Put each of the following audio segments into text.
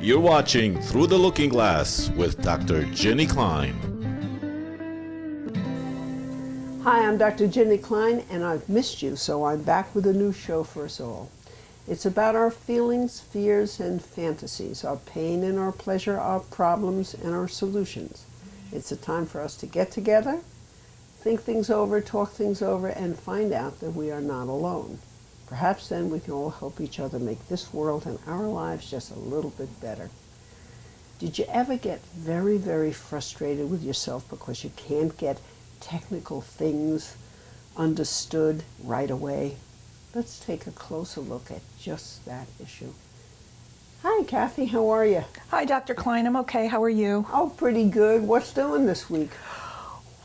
You're watching Through the Looking Glass with Dr. Jenny Klein. Hi, I'm Dr. Jenny Klein, and I've missed you, so I'm back with a new show for us all. It's about our feelings, fears, and fantasies, our pain and our pleasure, our problems and our solutions. It's a time for us to get together, think things over, talk things over, and find out that we are not alone. Perhaps then we can all help each other make this world and our lives just a little bit better. Did you ever get very, very frustrated with yourself because you can't get technical things understood right away? Let's take a closer look at just that issue. Hi, Kathy. How are you? Hi, Dr. Klein. I'm okay. How are you? Oh, pretty good. What's doing this week?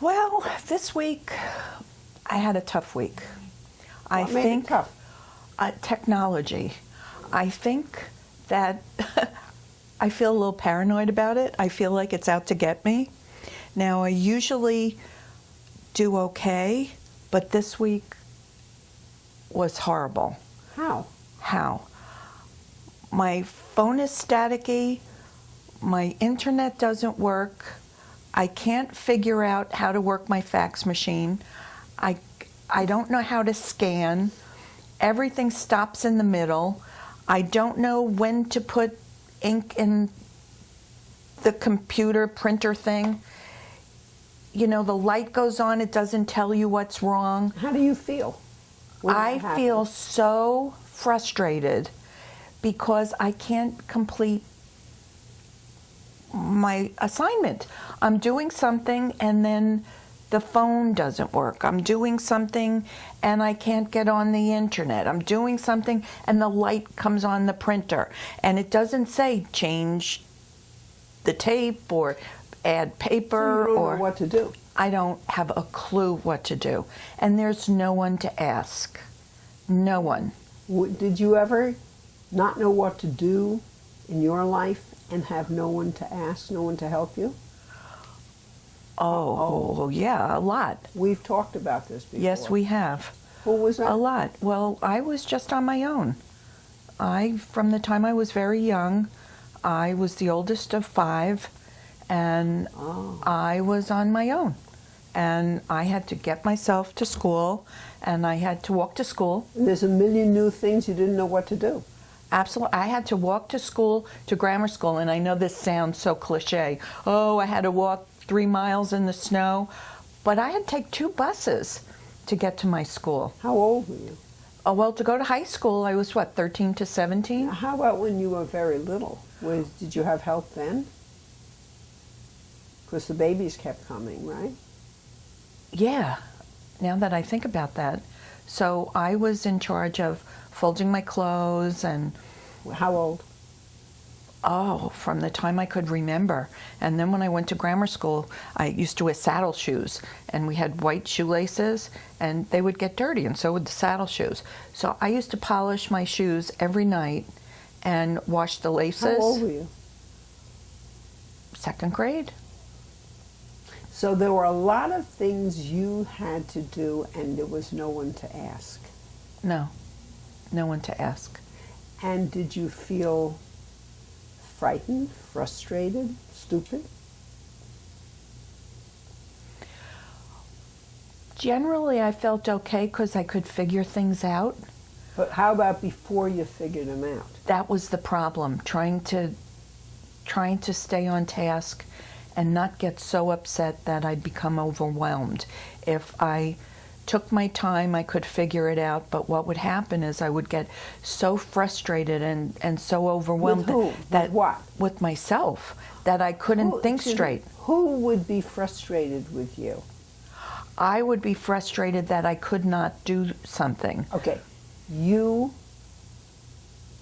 Well, this week I had a tough week. What made it tough? Technology. I think that I feel a little paranoid about it. I feel like it's out to get me. Now, I usually do okay, but this week was horrible. How? My phone is staticky. My internet doesn't work. I can't figure out how to work my fax machine. I don't know how to scan. Everything stops in the middle. I don't know when to put ink in the computer printer thing. You know, the light goes on, it doesn't tell you what's wrong. How do you feel when that I feel happens? so frustrated because I can't complete my assignment. I'm doing something and then the phone doesn't work. I'm doing something and I can't get on the internet. I'm doing something and the light comes on the printer and it doesn't say change the tape or add paper. So you don't know what to do. I don't have a clue what to do. And there's no one to ask. No one. Did you ever not know what to do in your life and have no one to ask, no one to help you? Oh, yeah, a lot. We've talked about this before. Yes, we have. Who was that? A lot. Well, I was just on my own. From the time I was very young, I was the oldest of 5, and I was on my own. And I had to get myself to school, and I had to walk to school. And there's a million new things you didn't know what to do. Absolutely. I had to walk to school, to grammar school, and I know this sounds so cliche. Oh, I had to walk 3 miles in the snow. But I had to take 2 buses to get to my school. How old were you? Oh, well, to go to high school, I was, 13 to 17? How about when you were very little? Did you have help then? Because the babies kept coming, right? Yeah, now that I think about that. So I was in charge of folding my clothes and... How old? Oh, from the time I could remember. And then when I went to grammar school, I used to wear saddle shoes. And we had white shoelaces, and they would get dirty, and so would the saddle shoes. So I used to polish my shoes every night and wash the laces. How old were you? 2nd grade. So there were a lot of things you had to do, and there was no one to ask. No one to ask. And did you feel frightened, frustrated, stupid? Generally, I felt okay because I could figure things out. But how about before you figured them out? That was the problem, trying to stay on task and not get so upset that I'd become overwhelmed. If I took my time, I could figure it out, but what would happen is I would get so frustrated and so overwhelmed. With who? That With what? With myself, that I couldn't think straight. Who would be frustrated with you? I would be frustrated that I could not do something. Okay,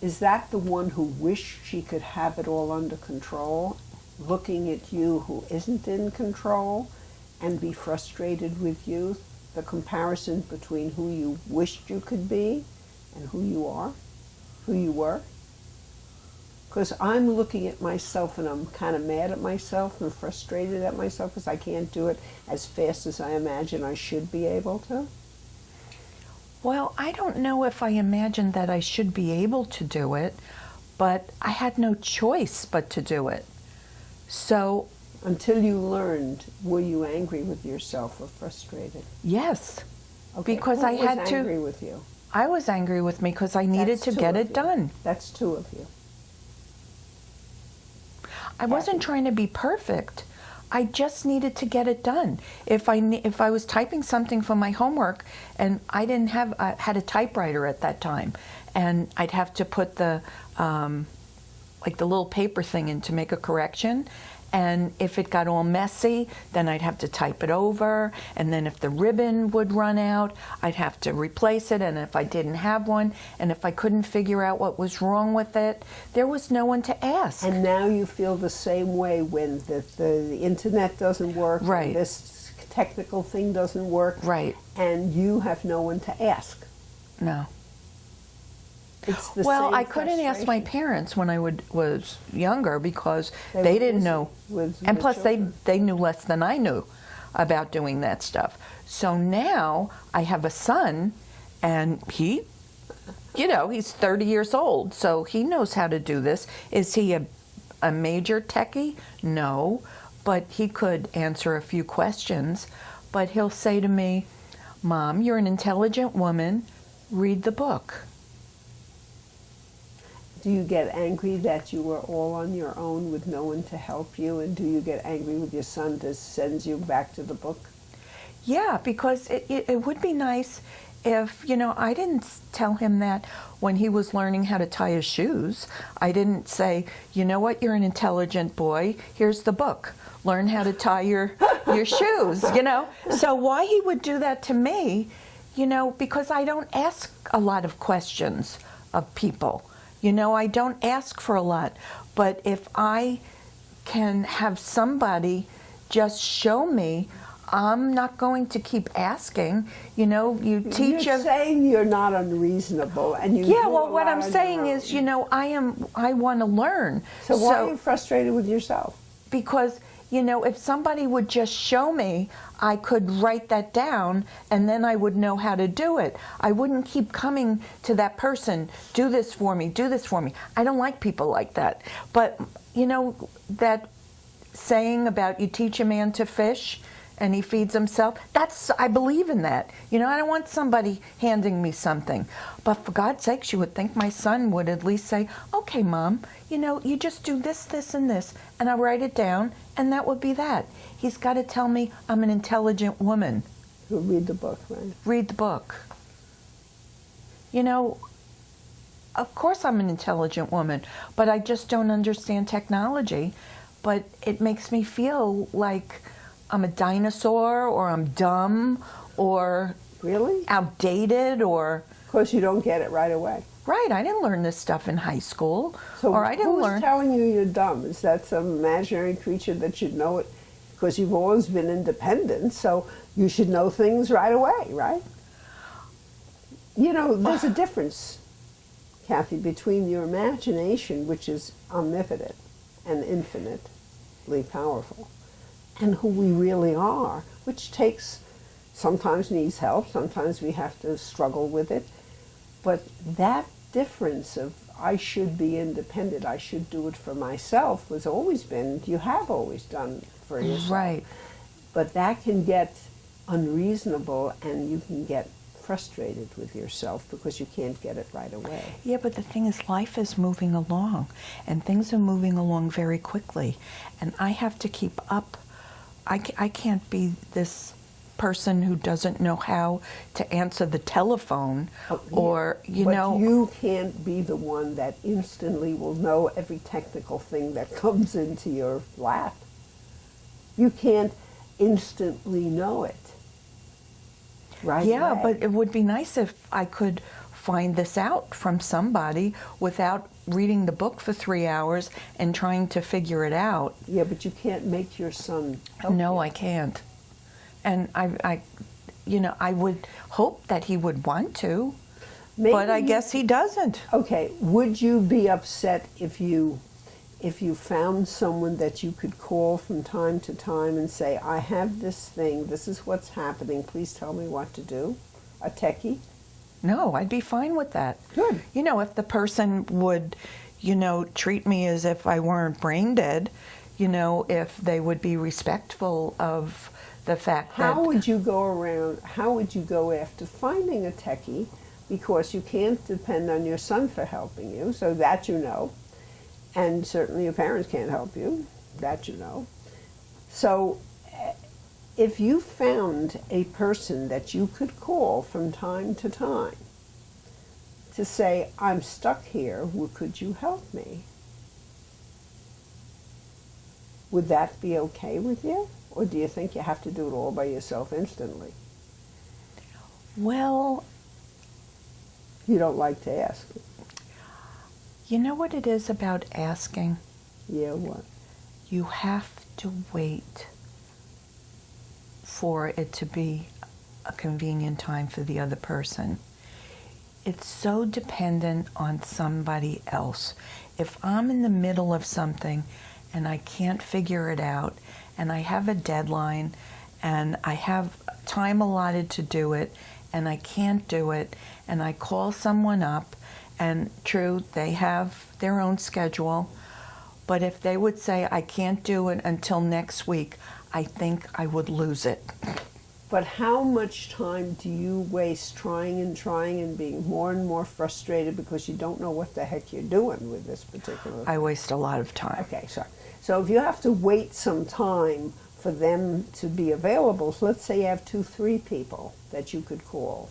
is that the one who wished she could have it all under control, looking at you who isn't in control, and be frustrated with you? The comparison between who you wished you could be and who you are, who you were? Because I'm looking at myself and I'm kind of mad at myself and frustrated at myself because I can't do it as fast as I imagine I should be able to. Well, I don't know if I imagined that I should be able to do it, but I had no choice but to do it. So, Until you learned, were you angry with yourself or frustrated? yes, Okay, because who I had was to. angry with you? I was angry with me because I needed That's to two get of it you. done. That's two of you. I wasn't trying to be perfect. I just needed to get it done. If I was typing something for my homework and I didn't have I had a typewriter at that time, and I'd have to put the like the little paper thing in to make a correction. And if it got all messy, then I'd have to type it over. And then if the ribbon would run out, I'd have to replace it. And if I didn't have one, and if I couldn't figure out what was wrong with it, there was no one to ask. And now you feel the same way when the internet doesn't work, Right. and this technical thing doesn't work, Right. and you have no one to ask. No. It's the Well, same I couldn't ask my frustration parents when I was younger because They they were didn't busy know. with And the plus, children. they knew less than I knew about doing that stuff. So now I have a son, and he, he's 30 years old, so he knows how to do this. Is he a major techie? No, but he could answer a few questions. But he'll say to me, "Mom, you're an intelligent woman. Read the book." Do you get angry that you were all on your own with no one to help you? And do you get angry with your son that sends you back to the book? Yeah, because it would be nice if, I didn't tell him that when he was learning how to tie his shoes. I didn't say, "You know what, you're an intelligent boy, here's the book. Learn how to tie your shoes," So why he would do that to me, because I don't ask a lot of questions of people. I don't ask for a lot. But if I can have somebody just show me, I'm not going to keep asking. You teach You're saying you're not unreasonable, and you. Yeah, do well, a what lot I'm on saying your is, own. I want to learn. So why are you frustrated with yourself? Because, if somebody would just show me, I could write that down and then I would know how to do it. I wouldn't keep coming to that person, "Do this for me, do this for me." I don't like people like that. But, that saying about you teach a man to fish and he feeds himself, I believe in that. I don't want somebody handing me something. But for God's sakes, you would think my son would at least say, "Okay, Mom, you just do this, this, and this," and I'll write it down, and that would be that. He's got to tell me I'm an intelligent woman. Who read the book, right? Read the book. Of course I'm an intelligent woman, but I just don't understand technology. But it makes me feel like I'm a dinosaur, or I'm dumb, or Really? outdated, or Because you don't get it right away. right. I didn't learn this stuff in high school, So or I didn't who's learn. telling you you're dumb? Is that some imaginary creature that should know it? Because you've always been independent, so you should know things right away, right? There's a difference, Kathy, between your imagination, which is omnipotent and infinitely powerful, and who we really are, which sometimes needs help, sometimes we have to struggle with it. But that difference of I should be independent, I should do it for myself, you have always done for yourself. Right. But that can get unreasonable, and you can get frustrated with yourself because you can't get it right away. Yeah, but the thing is, life is moving along, and things are moving along very quickly, and I have to keep up. I can't be this person who doesn't know how to answer the telephone, or, But you can't be the one that instantly will know every technical thing that comes into your lap. You can't instantly know it. Right Yeah, away. but it would be nice if I could find this out from somebody without reading the book for 3 hours and trying to figure it out. Yeah, but you can't make your son help No, you. I can't. And I would hope that he would want to, Maybe but I guess he doesn't. Okay, would you be upset if you found someone that you could call from time to time and say, "I have this thing, this is what's happening, please tell me what to do"? A techie? No, I'd be fine with that. Good. If the person would, treat me as if I weren't brain dead, if they would be respectful of the fact that... How would you go after finding a techie? Because you can't depend on your son for helping you, so that you know. And certainly your parents can't help you, that you know. So if you found a person that you could call from time to time to say, I'm stuck here, could you help me? Would that be okay with you? Or do you think you have to do it all by yourself instantly? Well, You don't like to ask. you know what it is about asking? Yeah, what? You have to wait for it to be a convenient time for the other person. It's so dependent on somebody else. If I'm in the middle of something and I can't figure it out, and I have a deadline, and I have time allotted to do it, and I can't do it, and I call someone up, and true, they have their own schedule, but if they would say, I can't do it until next week, I think I would lose it. But how much time do you waste trying and being more and more frustrated because you don't know what the heck you're doing with this particular... I waste a lot of time. Okay, sorry. So if you have to wait some time for them to be available, so let's say you have 2, 3 people that you could call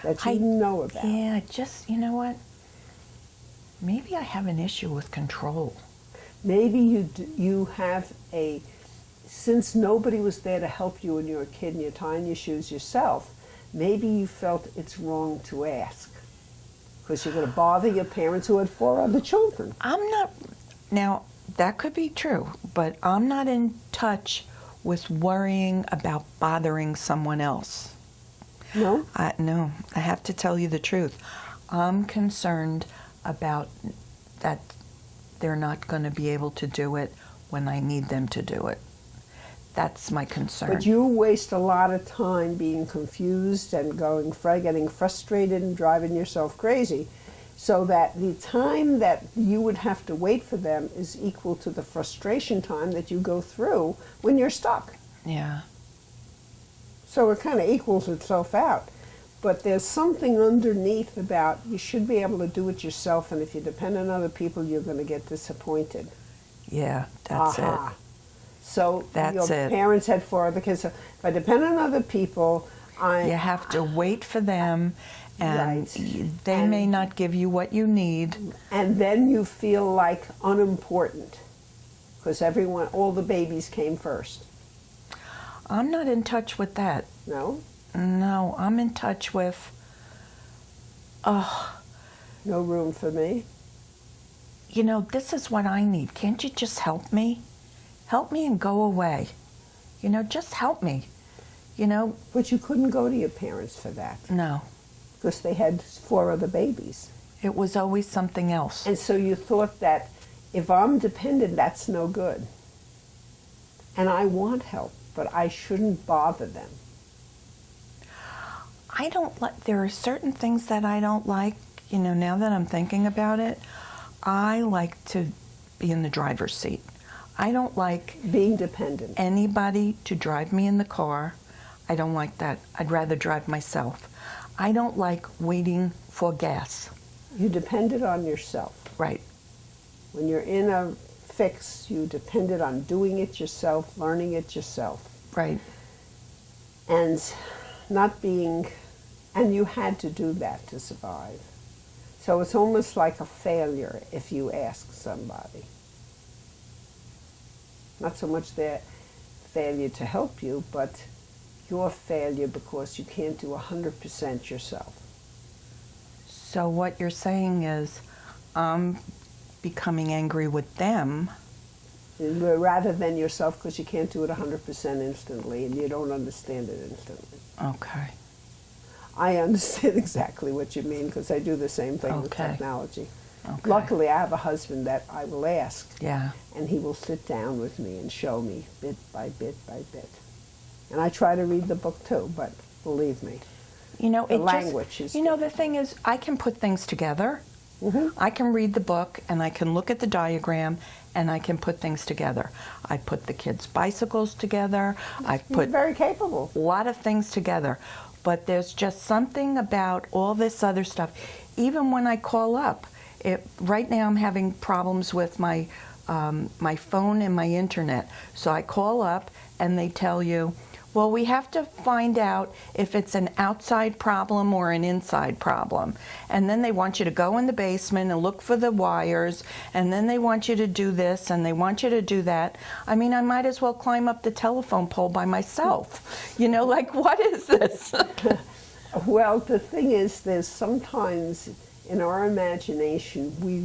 that you know about. Yeah, just, you know what? Maybe I have an issue with control. Maybe you have a... Since nobody was there to help you when you were a kid and you're tying your shoes yourself, maybe you felt it's wrong to ask because you're going to bother your parents who had 4 other children. I'm not... Now, that could be true, but I'm not in touch with worrying about bothering someone else. No? No, I have to tell you the truth. I'm concerned about that they're not going to be able to do it when I need them to do it. That's my concern. But you waste a lot of time being confused and getting frustrated and driving yourself crazy, so that the time that you would have to wait for them is equal to the frustration time that you go through when you're stuck. Yeah. So it kind of equals itself out. But there's something underneath about you should be able to do it yourself, and if you depend on other people, you're going to get disappointed. Yeah, that's it. So That's your it. parents had 4 other kids. So if I depend on other people, You have to wait for them, and Right. they may not give you what you need. and then you feel like unimportant because all the babies came first. I'm not in touch with that. No? No, I'm in touch with, No room for me? this is what I need. Can't you just help me? Help me and go away. Just help me. But you couldn't go to your parents for that No. because they had 4 other babies. It was always something else. And so you thought that if I'm dependent, that's no good. And I want help, but I shouldn't bother them. I don't like, there are certain things that I don't like, now that I'm thinking about it. I like to be in the driver's seat. I don't like Being dependent. anybody to drive me in the car. I don't like that. I'd rather drive myself. I don't like waiting for gas. You depended on yourself. Right. When you're in a fix, you depended on doing it yourself, learning it yourself. Right. And and you had to do that to survive. So it's almost like a failure if you ask somebody. Not so much their failure to help you, but your failure because you can't do 100% yourself. So what you're saying is I'm becoming angry with them. Rather than yourself because you can't do it 100% instantly and you don't understand it instantly. Okay. I understand exactly what you mean because I do the same thing with Okay. technology. Okay. Luckily, I have a husband that I will ask, Yeah. and he will sit down with me and show me bit by bit by bit. And I try to read the book too, but believe me. You know, The it language just, is you know, the thing is, I can put things together. I can read the book and I can look at the diagram and I can put things together. I put the kids' bicycles together. I You're put very capable. a lot of things together. But there's just something about all this other stuff. Even when I call up, right now I'm having problems with my my phone and my internet. So I call up and they tell you, well, we have to find out if it's an outside problem or an inside problem. And then they want you to go in the basement and look for the wires, and then they want you to do this and they want you to do that. I mean, I might as well climb up the telephone pole by myself. You know, like, what is this? Well, the thing is, there's sometimes in our imagination we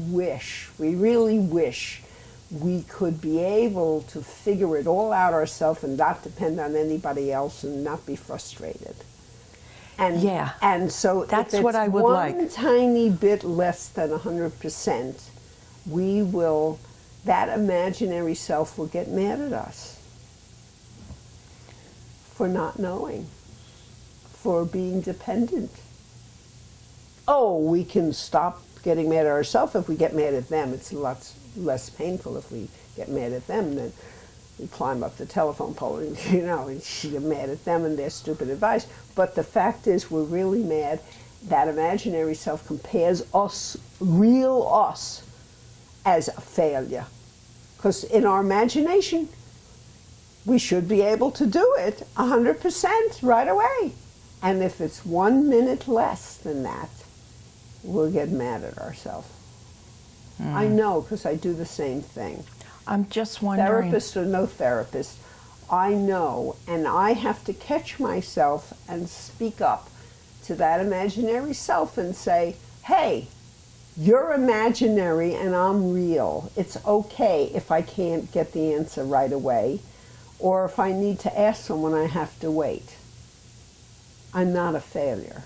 really wish we could be able to figure it all out ourselves and not depend on anybody else and not be frustrated. And Yeah. and so That's if it's what I would one like. tiny bit less than 100%, that imaginary self will get mad at us for not knowing, for being dependent. Oh, we can stop getting mad at ourselves if we get mad at them. It's lots less painful if we get mad at them than we climb up the telephone pole and, you know, and you're mad at them and their stupid advice. But the fact is, we're really mad. That imaginary self compares us, real us, as a failure. Because in our imagination, we should be able to do it 100% right away. And if it's 1 minute less than that, we'll get mad at ourselves. I know, because I do the same thing. I'm just wondering. Therapist or no therapist, I know, and I have to catch myself and speak up to that imaginary self and say, hey, you're imaginary and I'm real. It's okay if I can't get the answer right away, or if I need to ask someone, I have to wait. I'm not a failure.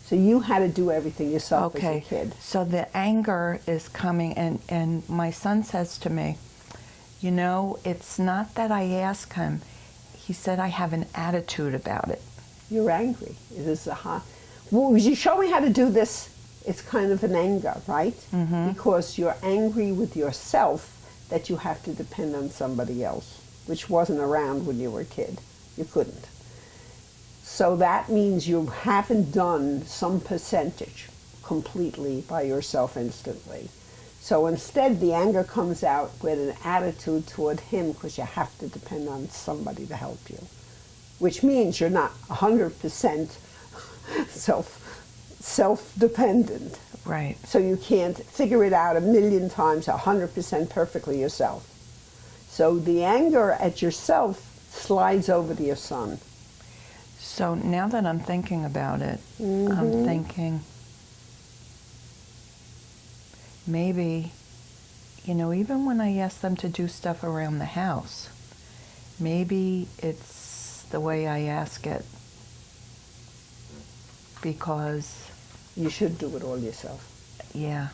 So you had to do everything yourself as a kid. So the anger is coming, and my son says to me, you know, it's not that I ask him. He said, I have an attitude about it. You're angry. It is a hot. Well, you show me how to do this. It's kind of an anger, right? Because you're angry with yourself that you have to depend on somebody else, which wasn't around when you were a kid. You couldn't. So that means you haven't done some percentage completely by yourself instantly. So instead, the anger comes out with an attitude toward him because you have to depend on somebody to help you, which means you're not 100% self-dependent. Right. So you can't figure it out 1,000,000 times 100% perfectly yourself. So the anger at yourself slides over to your son. So now that I'm thinking about it, I'm thinking maybe, you know, even when I ask them to do stuff around the house, maybe it's the way I ask it, because You should do it all yourself. yeah,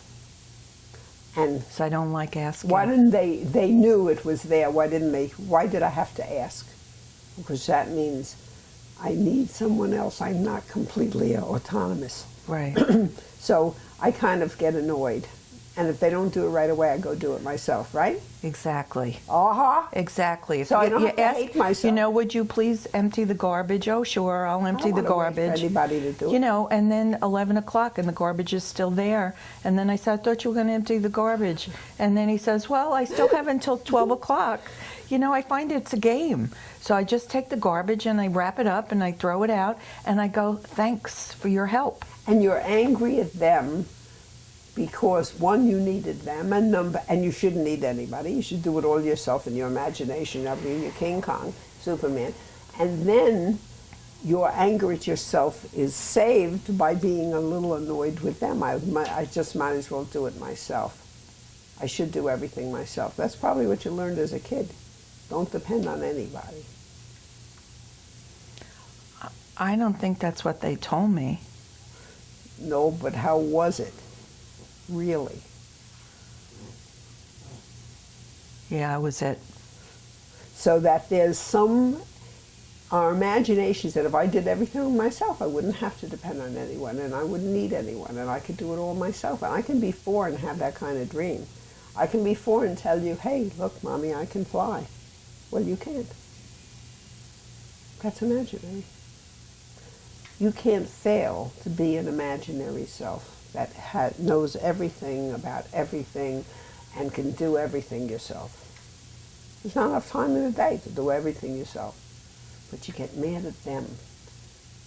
And so I don't like asking. why didn't they knew it was there, why did I have to ask? Because that means I need someone else. I'm not completely autonomous. Right. So I kind of get annoyed. And if they don't do it right away, I go do it myself, right? Exactly. Exactly. If So I don't have to hate myself. You know, would you please empty the garbage? Oh, sure, I'll empty the I don't wanna wait garbage. for anybody to do it. You know, and then 11 o'clock and the garbage is still there. And then I said, I thought you were going to empty the garbage. And then he says, well, I still have until 12 o'clock. You know, I find it's a game. So I just take the garbage and I wrap it up and I throw it out and I go, thanks for your help. And you're angry at them because, one, you needed them, and you shouldn't need anybody. You should do it all yourself in your imagination. I mean, you're King Kong, Superman. And then your anger at yourself is saved by being a little annoyed with them. I just might as well do it myself. I should do everything myself. That's probably what you learned as a kid. Don't depend on anybody. I don't think that's what they told me. No, but how was it? Really? Yeah, I was it. So that there's some our imagination said if I did everything myself, I wouldn't have to depend on anyone and I wouldn't need anyone and I could do it all myself. And I can be 4 and have that kind of dream. I can be 4 and tell you, hey, look, Mommy, I can fly. Well, you can't. That's imaginary. You can't fail to be an imaginary self that knows everything about everything and can do everything yourself. There's not enough time in the day to do everything yourself. But you get mad at them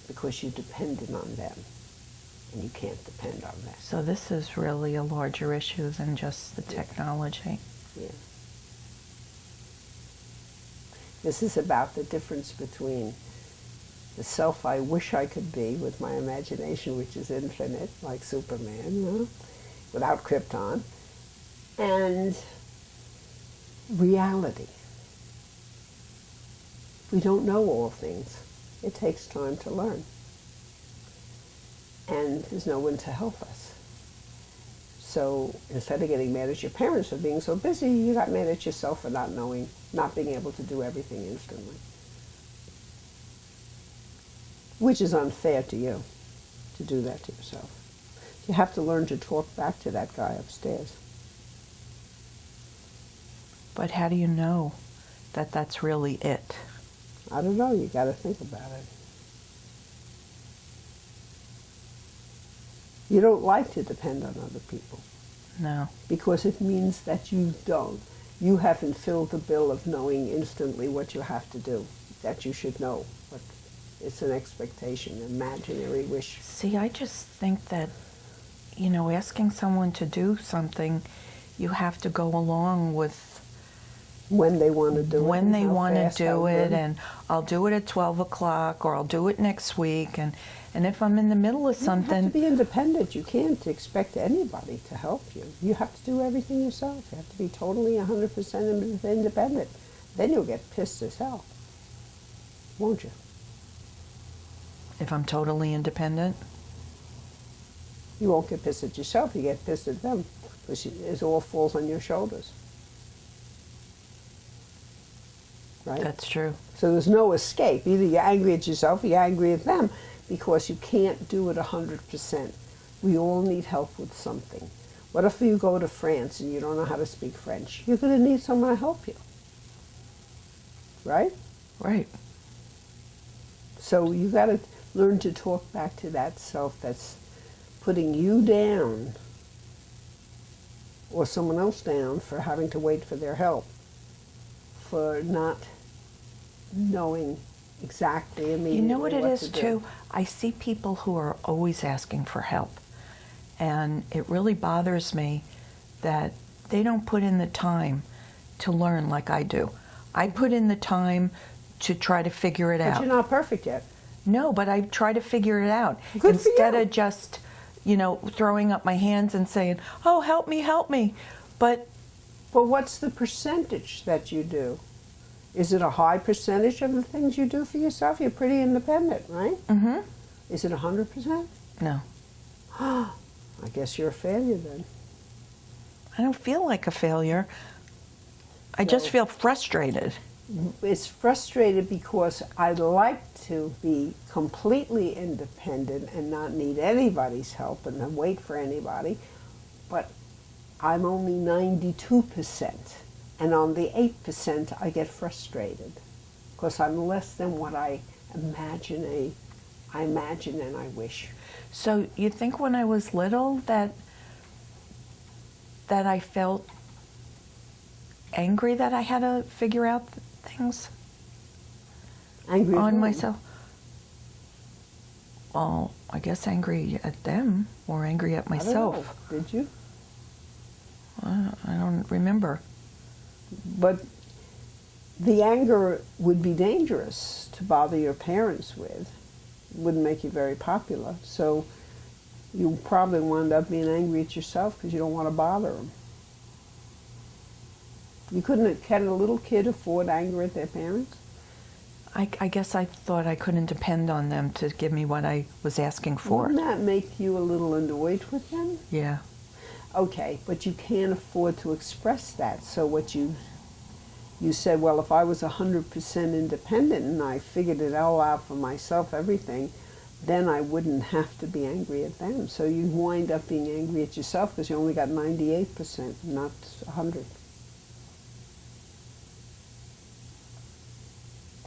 because you depended on them, and you can't depend on them. So this is really a larger issue than just the technology. Yeah. This is about the difference between the self I wish I could be with my imagination, which is infinite, like Superman, you know, without Krypton, and reality. We don't know all things. It takes time to learn. And there's no one to help us. So instead of getting mad at your parents for being so busy, you got mad at yourself for not knowing, not being able to do everything instantly. Which is unfair to you, to do that to yourself. You have to learn to talk back to that guy upstairs. But how do you know that that's really it? I don't know, you got to think about it. You don't like to depend on other people. No. Because it means that you don't. You haven't filled the bill of knowing instantly what you have to do, that you should know. But it's an expectation, an imaginary wish. See, I just think that, you know, asking someone to do something, you have to go along with When they want to do it. when they want to do how it, good. and I'll do it at 12 o'clock, or I'll do it next week, and if I'm in the middle of You have something, to be independent. You can't expect anybody to help you. You have to do everything yourself. You have to be totally 100% independent. Then you'll get pissed as hell. Won't you? if I'm totally independent, You won't get pissed at yourself. You get pissed at them because it all falls on your shoulders. Right? that's true. So there's no escape. Either you're angry at yourself or you're angry at them because you can't do it 100%. We all need help with something. What if you go to France and you don't know how to speak French? You're going to need someone to help you. Right? Right. So you got to learn to talk back to that self that's putting you down or someone else down for having to wait for their help, for not knowing exactly immediately You know what it is to do. too? I see people who are always asking for help, and it really bothers me that they don't put in the time to learn like I do. I put in the time to try to figure it But out. you're not perfect yet. No, but I try to figure it out Good for instead you. of just, you know, throwing up my hands and saying, "Oh, help me, help me." But But what's the percentage that you do? Is it a high percentage of the things you do for yourself? You're pretty independent, right? mhm. Is it 100%? No. I guess you're a failure then. I don't feel like a failure. I just No. feel frustrated. It's frustrated because I'd like to be completely independent and not need anybody's help and not wait for anybody, but I'm only 92%, and on the 8% I get frustrated because I'm less than what I imagine and I wish. So you think when I was little that I felt angry that I had to figure out things Angry at on whom? myself? Well, I guess angry at them or angry at I don't myself. know. Did you? I don't remember. But the anger would be dangerous to bother your parents with. It wouldn't make you very popular. So you probably wind up being angry at yourself because you don't want to bother them. Can a little kid afford anger at their parents? I guess I thought I couldn't depend on them to give me what I was asking for. Wouldn't that make you a little annoyed with them? Yeah. Okay, but you can't afford to express that. So what you You said, well, if I was 100% independent and I figured it all out for myself, everything, then I wouldn't have to be angry at them. So you wind up being angry at yourself because you only got 98%, not 100.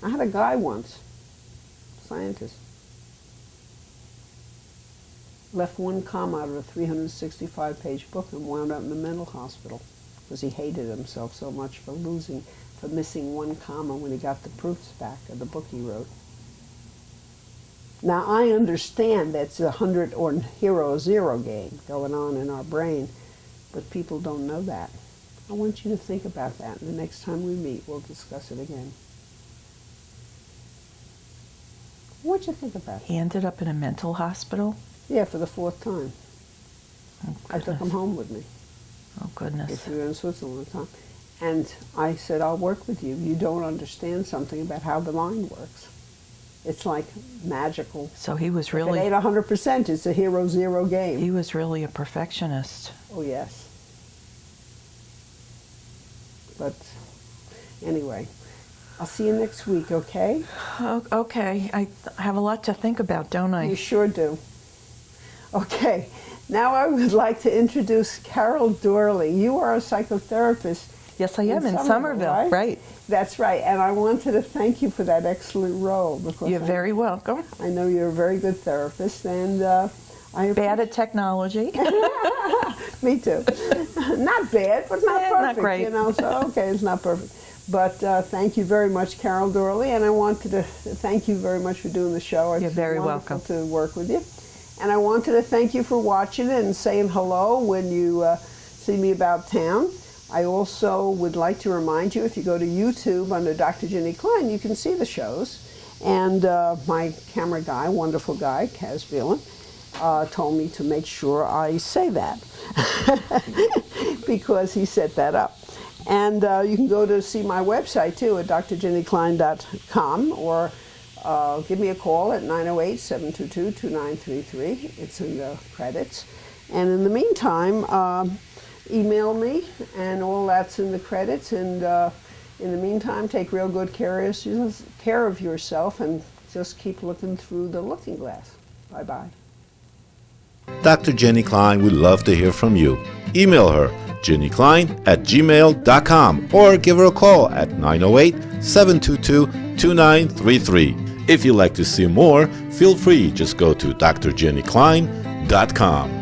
I had a guy once, scientist, left one comma out of a 365-page book and wound up in a mental hospital because he hated himself so much for missing one comma when he got the proofs back of the book he wrote. Now, I understand that's a 100 or hero zero game going on in our brain, but people don't know that. I want you to think about that, and the next time we meet, we'll discuss it again. What'd you think about He ended up in a mental hospital? Yeah, for the 4th time. Oh, I took him home with me. Oh, goodness. If we were in Switzerland at the time. And I said, I'll work with you. You don't understand something about how the mind works. It's like magical. So he was If really... it ain't 100%, it's a hero zero game. He was really a perfectionist. Oh, yes. But anyway, I'll see you next week, okay? Okay, I have a lot to think about, don't I? You sure do. Okay, now I would like to introduce Carol Dorley. You are a psychotherapist. Yes, I am in Somerville, right? That's right, and I wanted to thank you for that excellent role. Because You're very welcome. I know you're a very good therapist, and I Bad at technology. Me too. Not bad, but not perfect. Not great. You know, so okay, it's not perfect. But thank you very much, Carol Dorley, and I wanted to thank you very much for doing the show. You're very wonderful welcome to work with you. And I wanted to thank you for watching it and saying hello when you see me about town. I also would like to remind you, if you go to YouTube under Dr. Ginny Klein, you can see the shows. And my camera guy, wonderful guy, Kaz Phelan, told me to make sure I say that because he set that up. And you can go to see my website too at drjinnyklein.com or give me a call at 908-722-2933. It's in the credits. And in the meantime, email me, and all that's in the credits. And in the meantime, take real good care of yourself and just keep looking through the looking glass. Bye-bye. Dr. Ginny Klein would love to hear from you. Email her, ginnyclein@gmail.com, or give her a call at 908-722-2933. If you'd like to see more, feel free, just go to drjinnyklein.com.